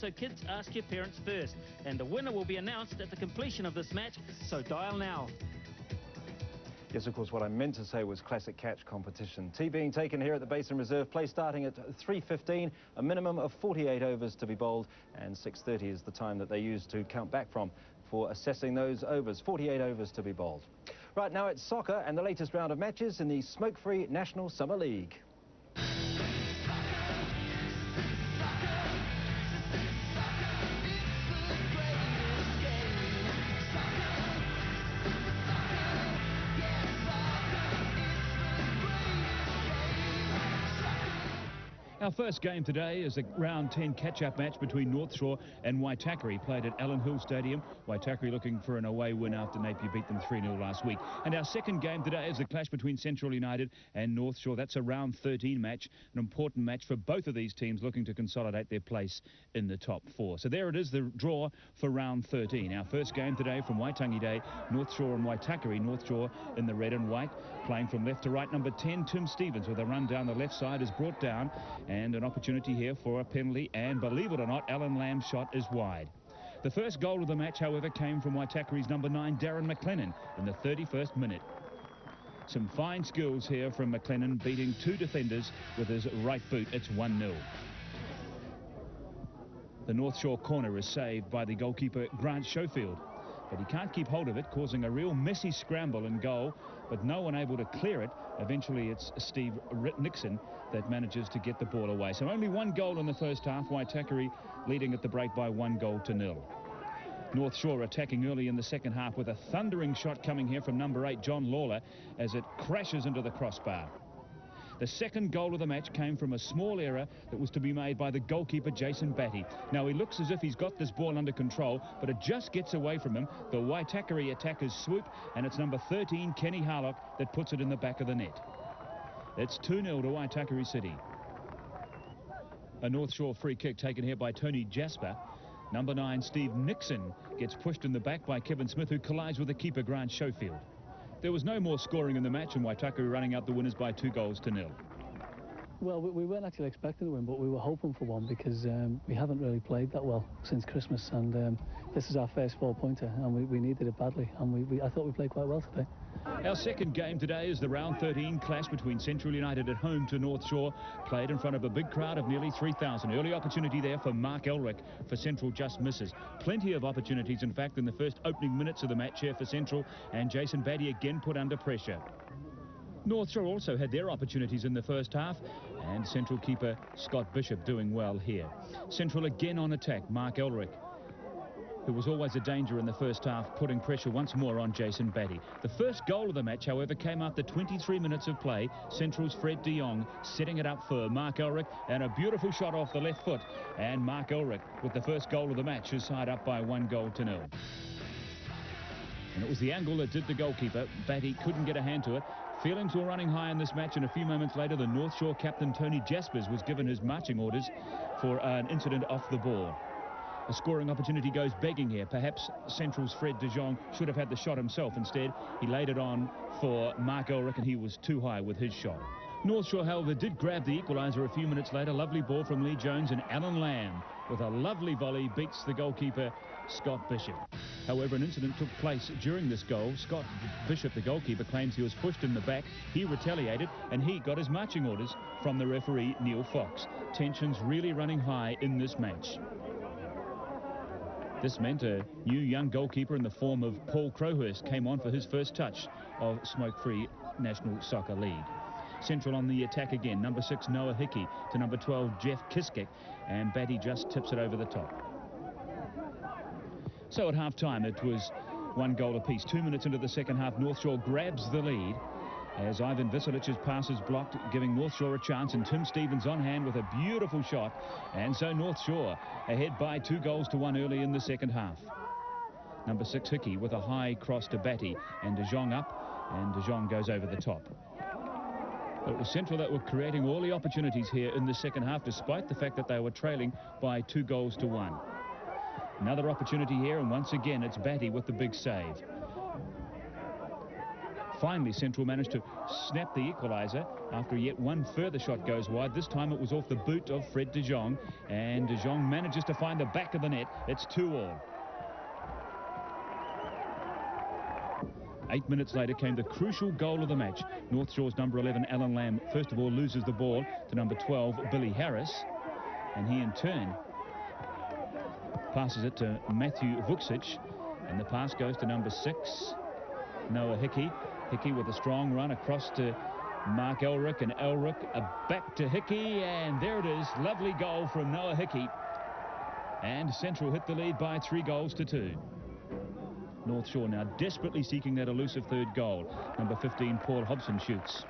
so kids ask your parents first. And the winner will be announced at the completion of this match, so dial now. Yes, of course, what I meant to say was classic catch competition. Tea being taken here at the Basin Reserve, play starting at 3:15, a minimum of 48 overs to be bowled, and 6:30 is the time that they use to count back from for assessing those overs. 48 overs to be bowled. Right, now it's soccer and the latest round of matches in the smoke-free National Summer League. Our first game today is a round 10 catch-up match between North Shore and Waitakere, played at Allen Hill Stadium. Waitakere looking for an away win after Napier beat them 3-0 last week. And our second game today is a clash between Central United and North Shore. That's a round 13 match, an important match for both of these teams looking to consolidate their place in the top four. So there it is, the draw for round 13. Our first game today from Waitangi Day, North Shore and Waitakere. North Shore in the red and white, playing from left to right. Number 10, Tim Stevens, with a run down the left side, is brought down. And an opportunity here for a penalty, and believe it or not, Alan Lamb's shot is wide. The first goal of the match, however, came from Waitakere's number 9, Darren McLennan, in the 31st minute. Some fine skills here from McLennan, beating two defenders with his right boot. It's 1-0. The North Shore corner is saved by the goalkeeper Grant Schofield, but he can't keep hold of it, causing a real messy scramble in goal, but no one able to clear it. Eventually it's Steve Nixon that manages to get the ball away. So only one goal in the first half, Waitakere leading at the break by 1-0. North Shore attacking early in the second half with a thundering shot coming here from number 8, John Lawler, as it crashes into the crossbar. The second goal of the match came from a small error that was to be made by the goalkeeper, Jason Batty. Now, he looks as if he's got this ball under control, but it just gets away from him. The Waitakere attackers swoop, and it's number 13, Kenny Harlock, that puts it in the back of the net. It's 2-0 to Waitakere City. A North Shore free kick taken here by Tony Jasper. Number 9, Steve Nixon, gets pushed in the back by Kevin Smith, who collides with the keeper, Grant Schofield. There was no more scoring in the match, and Waitakere running out the winners by 2-0. Well, we weren't actually expecting to win, but we were hoping for one, because we haven't really played that well since Christmas, and this is our first 4-pointer, and we needed it badly, and I thought we played quite well today. Our second game today is the round 13 clash between Central United at home to North Shore, played in front of a big crowd of nearly 3,000. Early opportunity there for Mark Elric, for Central just misses. Plenty of opportunities, in fact, in the first opening minutes of the match here for Central, and Jason Batty again put under pressure. North Shore also had their opportunities in the first half, and Central keeper Scott Bishop doing well here. Central again on attack, Mark Elric, who was always a danger in the first half, putting pressure once more on Jason Batty. The first goal of the match, however, came after 23 minutes of play. Central's Fred de Jong setting it up for Mark Elric, and a beautiful shot off the left foot. And Mark Elric, with the first goal of the match, is side up by 1-0. And it was the angle that did the goalkeeper. Batty couldn't get a hand to it. Feelings were running high in this match, and a few moments later, the North Shore captain, Tony Jaspers, was given his marching orders for an incident off the ball. A scoring opportunity goes begging here. Perhaps Central's Fred de Jong should have had the shot himself. Instead, he laid it on for Mark Elric, and he was too high with his shot. North Shore, however, did grab the equaliser a few minutes later. Lovely ball from Lee Jones, and Alan Lamb, with a lovely volley, beats the goalkeeper, Scott Bishop. However, an incident took place during this goal. Scott Bishop, the goalkeeper, claims he was pushed in the back. He retaliated, and he got his marching orders from the referee, Neil Fox. Tensions really running high in this match. This meant a new young goalkeeper in the form of Paul Crowhurst came on for his first touch of smoke-free National Soccer League. Central on the attack again. Number 6, Noah Hickey, to number 12, Jeff Kiskek, and Batty just tips it over the top. So at half-time, it was 1 goal apiece. 2 minutes into the second half, North Shore grabs the lead as Ivan Visilic's pass is blocked, giving North Shore a chance, and Tim Stevens on hand with a beautiful shot. And so North Shore ahead by 2-1 early in the second half. Number 6, Hickey, with a high cross to Batty, and De Jong up, and De Jong goes over the top. But it was Central that were creating all the opportunities here in the second half, despite the fact that they were trailing by 2-1. Another opportunity here, and once again it's Batty with the big save. Finally, Central managed to snap the equaliser after yet one further shot goes wide. This time it was off the boot of Fred de Jong, and de Jong manages to find the back of the net. It's 2-2. 8 minutes later came the crucial goal of the match. North Shore's number 11, Alan Lamb, first of all loses the ball to number 12, Billy Harris, and he in turn passes it to Matthew Vuksic, and the pass goes to number 6, Noah Hickey. Hickey with a strong run across to Mark Elric, and Elric back to Hickey, and there it is. Lovely goal from Noah Hickey. And Central hit the lead by 3-2. North Shore now desperately seeking that elusive third goal. Number 15, Paul Hobson, shoots.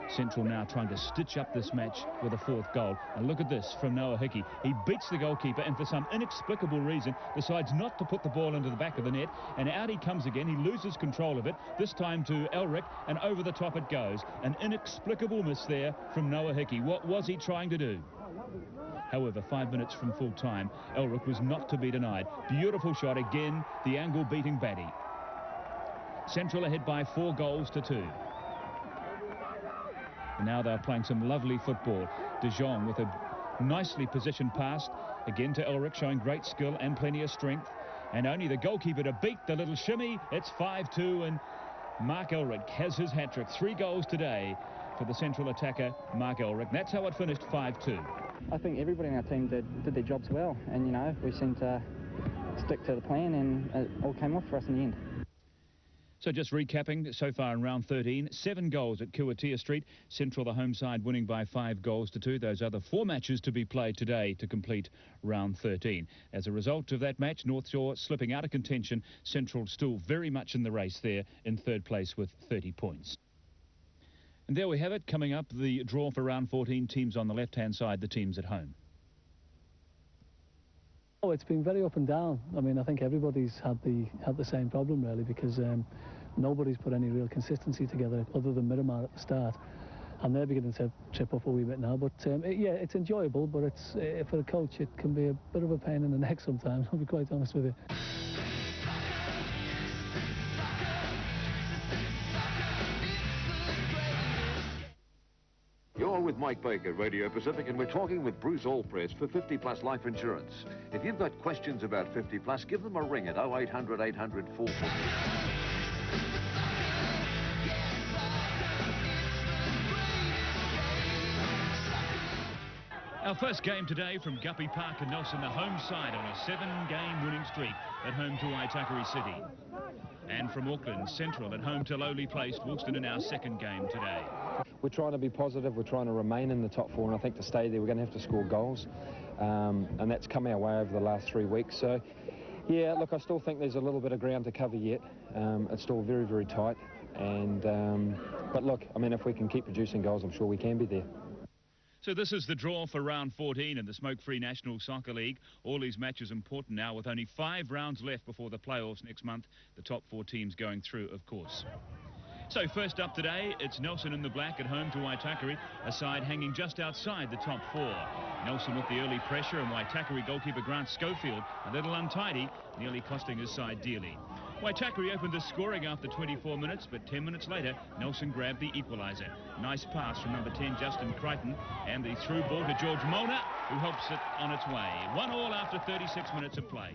Central now trying to stitch up this match with a fourth goal. And look at this from Noah Hickey. He beats the goalkeeper and for some inexplicable reason decides not to put the ball into the back of the net. And out he comes again. He loses control of it, this time to Elric, and over the top it goes. An inexplicable miss there from Noah Hickey. What was he trying to do? However, 5 minutes from full time, Elric was not to be denied. Beautiful shot again, the angle beating Batty. Central ahead by 4-2. And now they're playing some lovely football. De Jong with a nicely positioned pass again to Elric, showing great skill and plenty of strength. And only the goalkeeper to beat the little shimmy. It's 5-2, and Mark Elric has his hat-trick. 3 goals today for the Central attacker, Mark Elric. That's how it finished, 5-2. I think everybody in our team did their jobs well, and you know, we seemed to stick to the plan, and it all came off for us in the end. So just recapping, so far in round 13, 7 goals at Kuatia Street. Central, the home side, winning by 5-2. Those other 4 matches to be played today to complete round 13. As a result of that match, North Shore slipping out of contention. Central still very much in the race there in third place with 30 points. And there we have it. Coming up, the draw for round 14. Teams on the left-hand side, the teams at home. Oh, it's been very up and down. I mean, I think everybody's had the same problem really, because nobody's put any real consistency together other than Miramar at the start, and they're beginning to trip up a wee bit now. But yeah, it's enjoyable, but it's for a coach it can be a bit of a pain in the neck sometimes. I'll be quite honest with you. You're with Mike Baker, Radio Pacific, and we're talking with Bruce Allpress for 50 Plus Life Insurance. If you've got questions about 50 Plus, give them a ring at 0800 800 440. Our first game today from Guppy Park in Nelson, the home side on a 7-game winning streak at home to Waitakere City. And from Auckland, Central at home to lowly placed Woolston in our second game today. We're trying to be positive, we're trying to remain in the top 4, and I think to stay there we're going to have to score goals. And that's come our way over the last 3 weeks. So, yeah, look, I still think there's a little bit of ground to cover yet. It's still very, very tight. And but look, I mean, if we can keep producing goals, I'm sure we can be there. So this is the draw for round 14 in the Smoke-Free National Soccer League. All these matches important now with only 5 rounds left before the playoffs next month. The top 4 teams going through, of course. So first up today, it's Nelson in the black at home to Waitakere, a side hanging just outside the top 4. Nelson with the early pressure, and Waitakere goalkeeper Grant Schofield a little untidy, nearly costing his side dearly. Waitakere opened the scoring after 24 minutes, but 10 minutes later, Nelson grabbed the equaliser. Nice pass from number 10, Justin Crichton, and the through ball to George Mona, who helps it on its way. 1-1 after 36 minutes of play.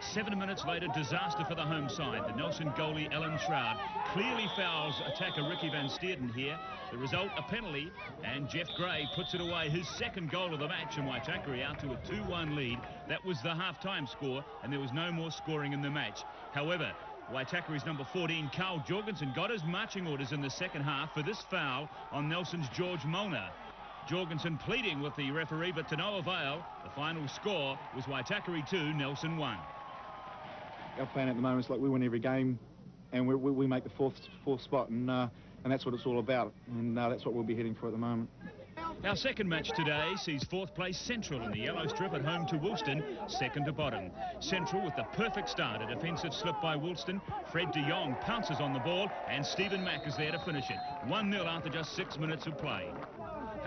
7 minutes later, disaster for the home side. The Nelson goalie, Alan Shroud, clearly fouls attacker Ricky Van Steerden here. The result, a penalty, and Jeff Gray puts it away, his second goal of the match, and Waitakere out to a 2-1 lead. That was the half-time score, and there was no more scoring in the match. However, Waitakere's number 14, Carl Jorgensen, got his marching orders in the second half for this foul on Nelson's George Mona. Jorgensen pleading with the referee, but to no avail. The final score was Waitakere 2, Nelson 1. Our plan at the moment is like we win every game, and we make the fourth spot, and that's what it's all about, and that's what we'll be heading for at the moment. Our second match today sees 4th place Central in the yellow strip at home to Woolston, second to bottom. Central with the perfect start, a defensive slip by Woolston. Fred de Jong pounces on the ball, and Stephen Mack is there to finish it. 1-0 after just 6 minutes of play.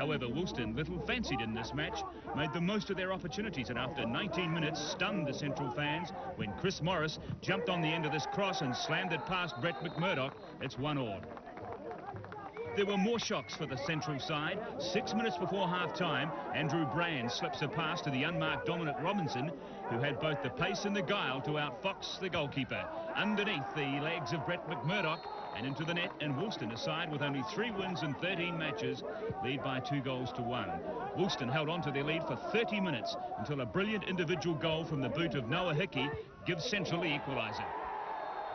However, Woolston, little fancied in this match, made the most of their opportunities, and after 19 minutes stunned the Central fans when Chris Morris jumped on the end of this cross and slammed it past Brett McMurdoch. It's 1-1. There were more shocks for the Central side. 6 minutes before half-time, Andrew Brand slips a pass to the unmarked Dominic Robinson, who had both the pace and the guile to outfox the goalkeeper. Underneath the legs of Brett McMurdoch and into the net, and Woolston, a side with only 3 wins in 13 matches, lead by 2-1. Woolston held on to their lead for 30 minutes until a brilliant individual goal from the boot of Noah Hickey gives Central the equaliser.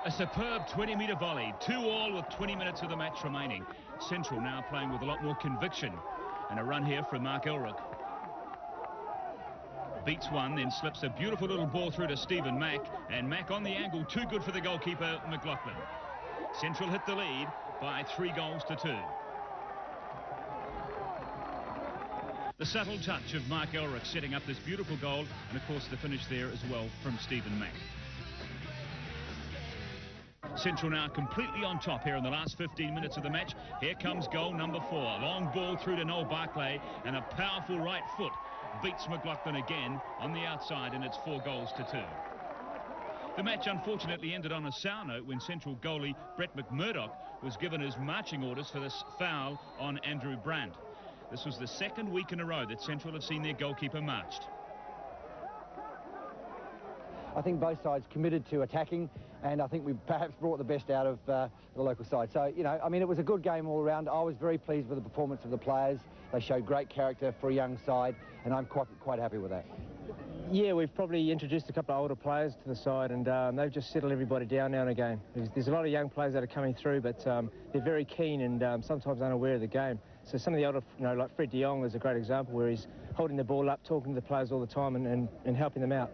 A superb 20-metre volley, 2-2 with 20 minutes of the match remaining. Central now playing with a lot more conviction. And a run here from Mark Elrick. Beats one, then slips a beautiful little ball through to Stephen Mack. And Mack on the angle, too good for the goalkeeper, McLaughlin. Central hit the lead by 3-2. The subtle touch of Mark Elrick setting up this beautiful goal. And, of course, the finish there as well from Stephen Mack. Central now completely on top here in the last 15 minutes of the match. Here comes goal number 4. Long ball through to Noel Barclay, and a powerful right foot beats McLaughlin again on the outside, and it's 4-2. The match unfortunately ended on a sour note when Central goalie Brett McMurdoch was given his marching orders for this foul on Andrew Brandt. This was the second week in a row that Central have seen their goalkeeper marched. I think both sides committed to attacking, and I think we perhaps brought the best out of the local side. So, you know, I mean, it was a good game all around. I was very pleased with the performance of the players. They showed great character for a young side, and I'm quite happy with that. Yeah, we've probably introduced a couple of older players to the side, and they've just settled everybody down now and again. There's a lot of young players that are coming through, but they're very keen and sometimes unaware of the game. So some of the older, you know, like Fred de Jong is a great example, where he's holding the ball up, talking to the players all the time and helping them out.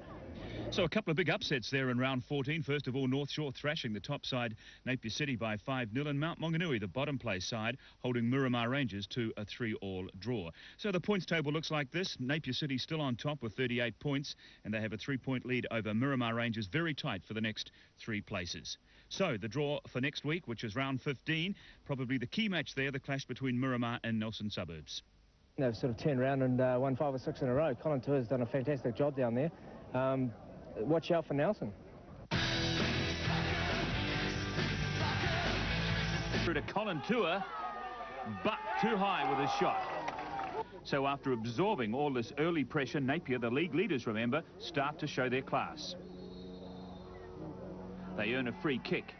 So a couple of big upsets there in round 14. First of all, North Shore thrashing the top side, Napier City, by 5-0, and Mount Maunganui, the bottom place side, holding Miramar Rangers to a 3-3 draw. So the points table looks like this. Napier City still on top with 38 points, and they have a 3-point lead over Miramar Rangers, very tight for the next 3 places. So the draw for next week, which is round 15, probably the key match there, the clash between Miramar and Nelson Suburbs. They've sort of turned around and won 5 or 6 in a row. Colin Tour's done a fantastic job down there. Watch out for Nelson. Through to Colin Tour, but too high with his shot. So after absorbing all this early pressure, Napier, the league leaders, remember, start to show their class. They earn a free kick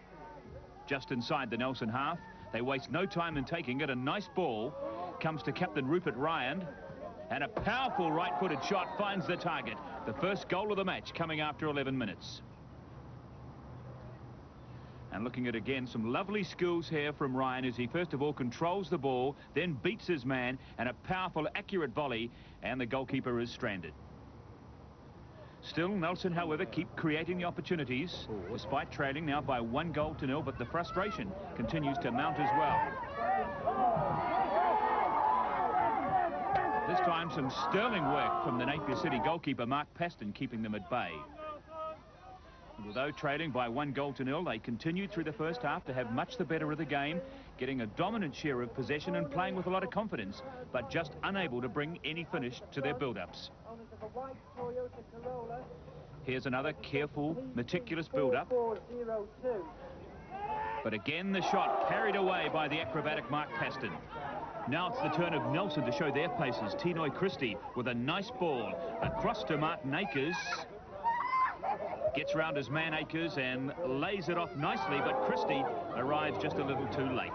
just inside the Nelson half. They waste no time in taking it. A nice ball comes to captain Rupert Ryan, and a powerful right-footed shot finds the target. The first goal of the match coming after 11 minutes. And looking at again some lovely skills here from Ryan as he first of all controls the ball, then beats his man, and a powerful, accurate volley, and the goalkeeper is stranded. Still, Nelson, however, keep creating the opportunities, despite trailing now by 1-0, but the frustration continues to mount as well. This time some sterling work from the Napier City goalkeeper Mark Paston, keeping them at bay. And although trailing by 1-0, they continued through the first half to have much the better of the game, getting a dominant share of possession and playing with a lot of confidence, but just unable to bring any finish to their build-ups. Here's another careful, meticulous build-up. But again the shot carried away by the acrobatic Mark Paston. Now it's the turn of Nelson to show their paces. Tinoy Christie with a nice ball across to Martin Akers. Gets round his man Akers and lays it off nicely, but Christie arrives just a little too late.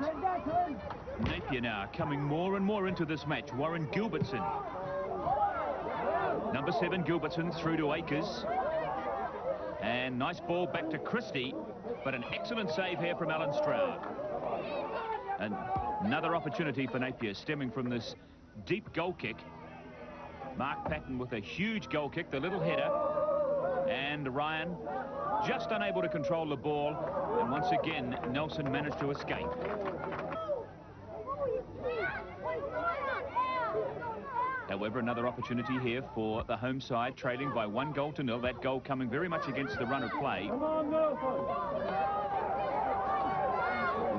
Napier now coming more and more into this match. Warren Gilbertson. Number 7 Gilbertson through to Akers. And nice ball back to Christie, but an excellent save here from Alan Stroud. And another opportunity for Napier stemming from this deep goal kick. Mark Patton with a huge goal kick, the little header. And Ryan just unable to control the ball. And once again, Nelson managed to escape. However, another opportunity here for the home side, trailing by 1-0. That goal coming very much against the run of play.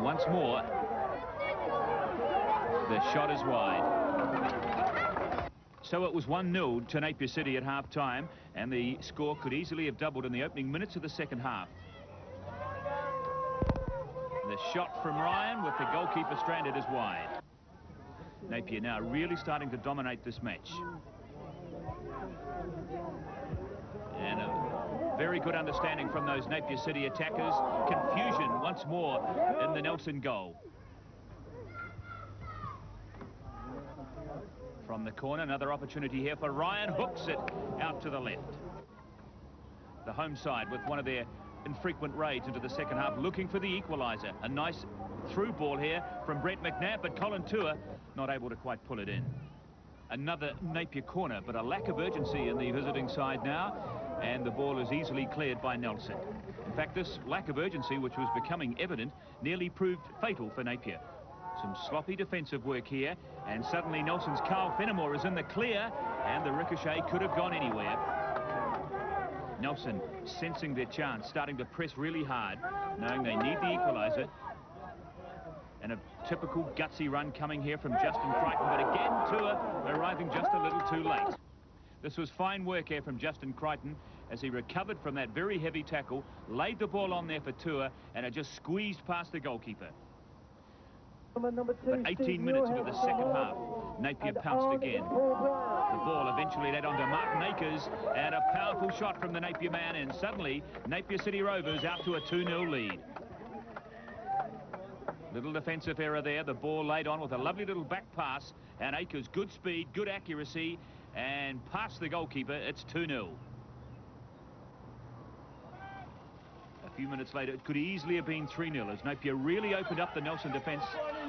Once more, the shot is wide. So it was 1-0 to Napier City at half-time, and the score could easily have doubled in the opening minutes of the second half. The shot from Ryan with the goalkeeper stranded is wide. Napier now really starting to dominate this match. And a very good understanding from those Napier City attackers. Confusion once more in the Nelson goal. From the corner, another opportunity here for Ryan. Hooks it out to the left. The home side with one of their infrequent raids into the second half, looking for the equaliser. A nice through ball here from Brett McNabb, but Colin Tua not able to quite pull it in. Another Napier corner, but a lack of urgency in the visiting side now, and the ball is easily cleared by Nelson. In fact, this lack of urgency, which was becoming evident, nearly proved fatal for Napier. Some sloppy defensive work here, and suddenly Nelson's Carl Fenimore is in the clear, and the ricochet could have gone anywhere. Nelson sensing their chance, starting to press really hard, knowing they need the equaliser. And a typical gutsy run coming here from Justin Crichton, but again Tua arriving just a little too late. This was fine work here from Justin Crichton as he recovered from that very heavy tackle, laid the ball on there for Tua, and it just squeezed past the goalkeeper. But 18 minutes into the second half, Napier pounced again. The ball eventually led on to Martin Akers, and a powerful shot from the Napier man, and suddenly Napier City Rovers out to a 2-0 lead. Little defensive error there, the ball laid on with a lovely little back pass, and Akers, good speed, good accuracy, and past the goalkeeper. It's 2-0. A few minutes later, it could easily have been 3-0 as Napier really opened up the Nelson defence,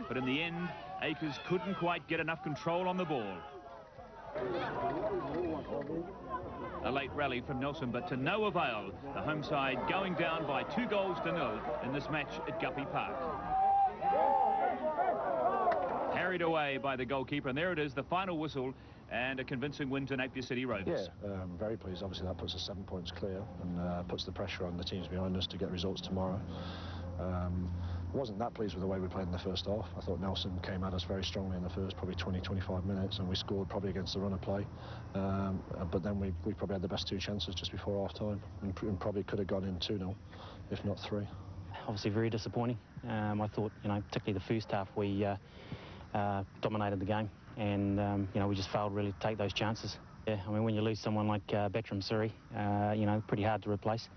but in the end, Akers couldn't quite get enough control on the ball. A late rally from Nelson, but to no avail. The home side going down by 2-0 in this match at Guppy Park. Carried away by the goalkeeper, and there it is, the final whistle, and a convincing win to Napier City Rovers. Yeah, very pleased. Obviously that puts us 7 points clear and puts the pressure on the teams behind us to get results tomorrow. Wasn't that pleased with the way we played in the first half. I thought Nelson came at us very strongly in the first probably 20-25 minutes, and we scored probably against the run of play. But then we probably had the best 2 chances just before half time, and probably could have gone in 2-0 if not 3. Obviously very disappointing. I thought, particularly the first half, we dominated the game, and we just failed really to take those chances. Yeah, I mean, when you lose someone like Bertram Suri, pretty hard to replace.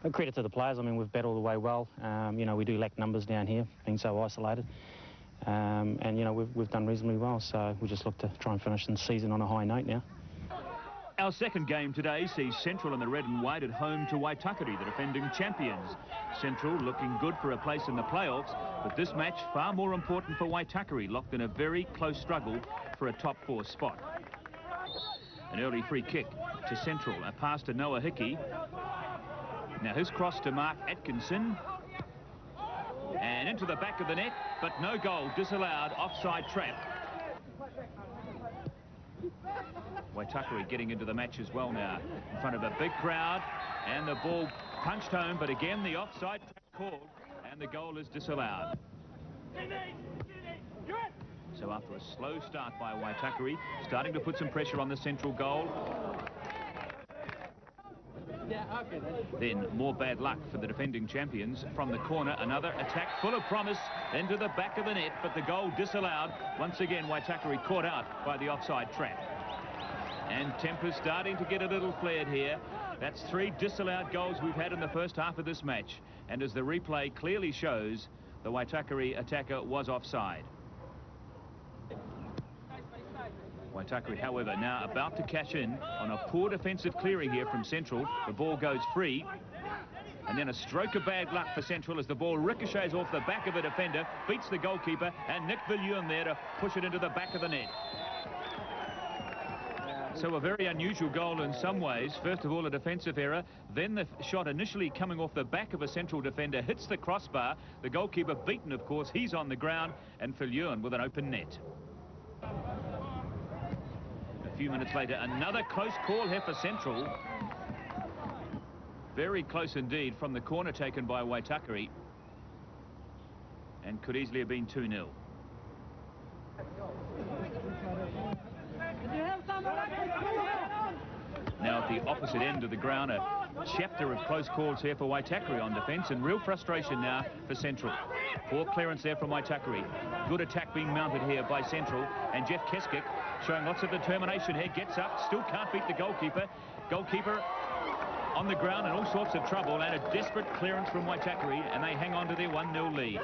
But credit to the players. I mean, we've battled away well. We do lack numbers down here, being so isolated. And we've done reasonably well, so we just look to try and finish the season on a high note now. Our second game today sees Central in the red and white at home to Waitakere, the defending champions. Central looking good for a place in the playoffs, but this match far more important for Waitakere, locked in a very close struggle for a top 4 spot. An early free kick to Central, a pass to Noah Hickey. Now his cross to Mark Atkinson, and into the back of the net, but no goal, disallowed, offside trap. Waitakere getting into the match as well now, in front of a big crowd, and the ball punched home, but again the offside trap called, and the goal is disallowed. So after a slow start by Waitakere, starting to put some pressure on the Central goal. Then more bad luck for the defending champions. From the corner, another attack full of promise into the back of the net, but the goal disallowed. Once again, Waitakere caught out by the offside trap. And temper starting to get a little flared here. That's 3 disallowed goals we've had in the first half of this match. And as the replay clearly shows, the Waitakere attacker was offside. Waitakere, however, now about to cash in on a poor defensive clearing here from Central. The ball goes free. And then a stroke of bad luck for Central as the ball ricochets off the back of a defender, beats the goalkeeper, and Nick Viljoen there to push it into the back of the net. So a very unusual goal in some ways. First of all, a defensive error. Then the shot initially coming off the back of a Central defender hits the crossbar. The goalkeeper beaten, of course. He's on the ground, and Viljoen with an open net. A few minutes later, another close call here for Central. Very close indeed from the corner taken by Waitakere, and could easily have been 2-0. Now at the opposite end of the ground, a chapter of close calls here for Waitakere on defence, and real frustration now for Central. Poor clearance there from Waitakere. Good attack being mounted here by Central, and Jeff Keskik showing lots of determination here. Gets up, still can't beat the goalkeeper. Goalkeeper on the ground in all sorts of trouble, and a desperate clearance from Waitakere, and they hang on to their 1-0 lead.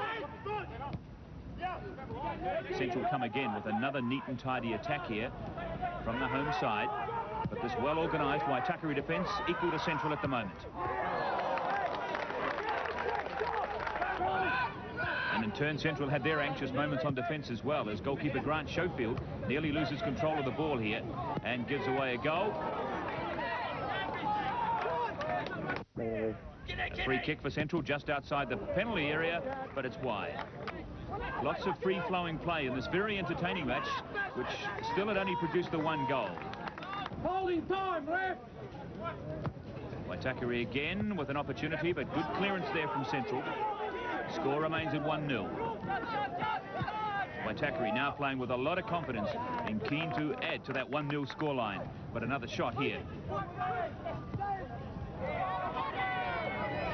Central come again with another neat and tidy attack here from the home side. But this well-organised Waitakere defence equal to Central at the moment. And in turn, Central had their anxious moments on defence as well, as goalkeeper Grant Schofield nearly loses control of the ball here and gives away a goal. A free kick for Central just outside the penalty area, but it's wide. Lots of free-flowing play in this very entertaining match, which still had only produced the 1 goal. Holding time, ref! Waitakere again with an opportunity, but good clearance there from Central. Score remains at 1-0. Waitakere now playing with a lot of confidence and keen to add to that 1-0 scoreline. But another shot here.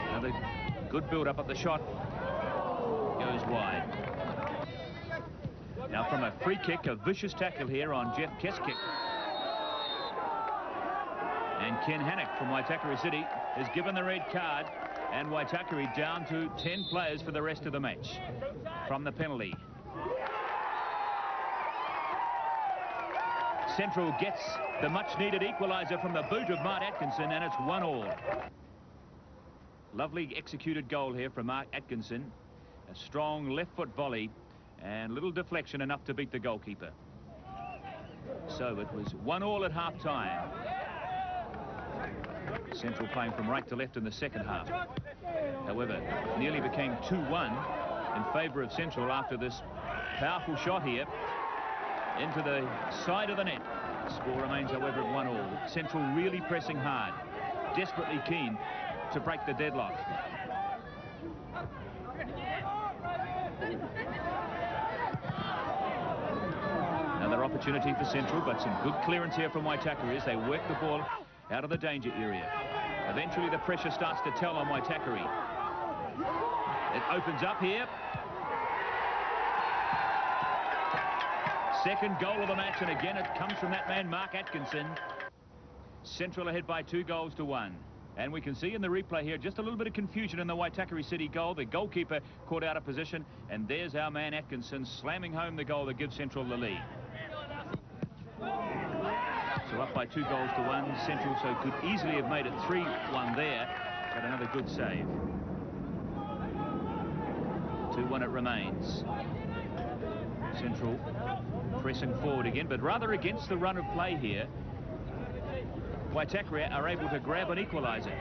Another good build-up at the shot. Goes wide. Now from a free kick, a vicious tackle here on Jeff Keskik. And Ken Hannock from Waitakere City has given the red card, and Waitakere down to 10 players for the rest of the match from the penalty. Central gets the much-needed equaliser from the boot of Mark Atkinson, and it's 1-1. Lovely executed goal here from Mark Atkinson. A strong left-foot volley and little deflection enough to beat the goalkeeper. So it was 1-1 at half-time. Central playing from right to left in the second half. However, nearly became 2-1 in favour of Central after this powerful shot here into the side of the net. Score remains, however, at 1-1. Central really pressing hard, desperately keen to break the deadlock. Another opportunity for Central, but some good clearance here from Waitakere as they work the ball out of the danger area. Eventually the pressure starts to tell on Waitakere. It opens up here. Second goal of the match, and again it comes from that man Mark Atkinson. Central ahead by 2-1. And we can see in the replay here just a little bit of confusion in the Waitakere City goal. The goalkeeper caught out of position, and there's our man Atkinson slamming home the goal that gives Central the lead. So up by 2-1. Central so could easily have made it 3-1 there, but another good save. 2-1 it remains. Central pressing forward again, but rather against the run of play here. Waitakere are able to grab an equaliser.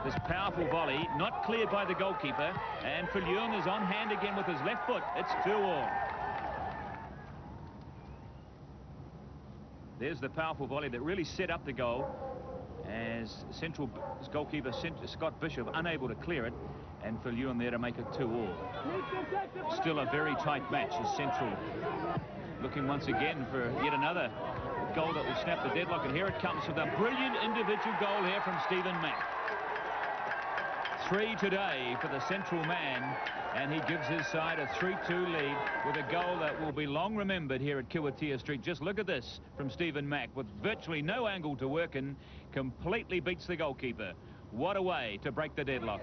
This powerful volley, not cleared by the goalkeeper, and Fillion is on hand again with his left foot. It's 2-2. There's the powerful volley that really set up the goal, as Central's goalkeeper Scott Bishop unable to clear it, and Fillion there to make it 2-2. Still a very tight match as Central looking once again for yet another goal that will snap the deadlock, and here it comes with a brilliant individual goal here from Stephen Mack. 3 today for the Central man, and he gives his side a 3-2 lead with a goal that will be long remembered here at Kiwatia Street. Just look at this from Stephen Mack with virtually no angle to work in, completely beats the goalkeeper. What a way to break the deadlock.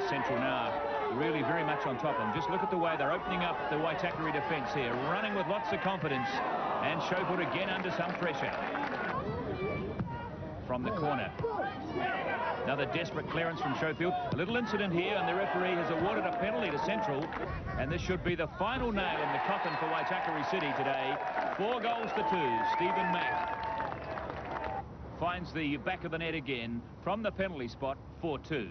Central now really very much on top of them. Just look at the way they're opening up the Waitakere defence here, running with lots of confidence, and Schofield again under some pressure. From the corner. Another desperate clearance from Schofield. A little incident here, and the referee has awarded a penalty to Central, and this should be the final nail in the coffin for Waitakere City today. 4-2. Stephen Mack finds the back of the net again from the penalty spot. 4-2.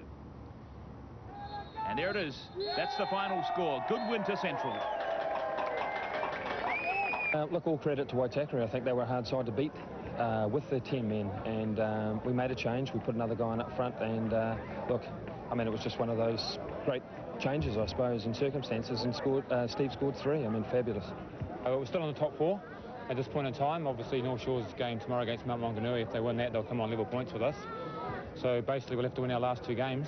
And there it is. That's the final score. Good win to Central. Look, all credit to Waitakere. I think they were a hard side to beat with their 10 men, and we made a change. We put another guy in up front, and look, I mean, it was just one of those great changes, I suppose, in circumstances, and Steve scored 3. I mean, fabulous. We're still on the top 4 at this point in time. Obviously, North Shore's game tomorrow against Mount Maunganui. If they win that, they'll come on level points with us. So basically, we'll have to win our last 2 games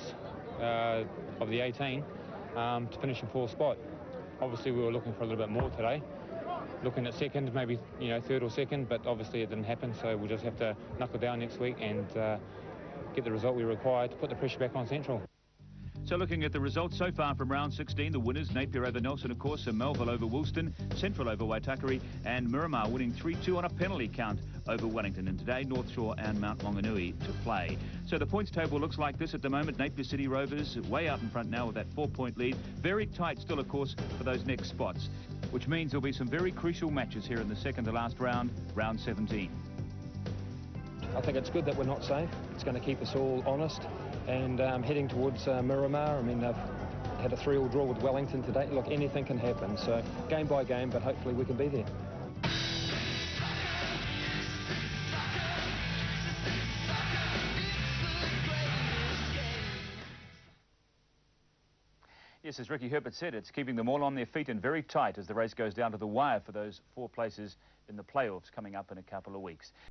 of the 18 to finish in 4th spot. Obviously, we were looking for a little bit more today. Looking at second, maybe 3rd or 2nd, but obviously it didn't happen. So we'll just have to knuckle down next week and get the result we require to put the pressure back on Central. So looking at the results so far from round 16, the winners, Napier over Nelson, of course, and Melville over Woolston, Central over Waitakere, and Miramar winning 3-2 on a penalty count over Wellington. And today, North Shore and Mount Maunganui to play. So the points table looks like this at the moment. Napier City Rovers way out in front now with that 4-point lead. Very tight still, of course, for those next spots, which means there'll be some very crucial matches here in the second to last round, round 17. I think it's good that we're not safe. It's going to keep us all honest. And heading towards Miramar, I mean, they've had a 3-3 draw with Wellington today. Look, anything can happen. So game by game, but hopefully we can be there. Yes, as Ricky Herbert said, it's keeping them all on their feet and very tight as the race goes down to the wire for those 4 places in the playoffs coming up in a couple of weeks.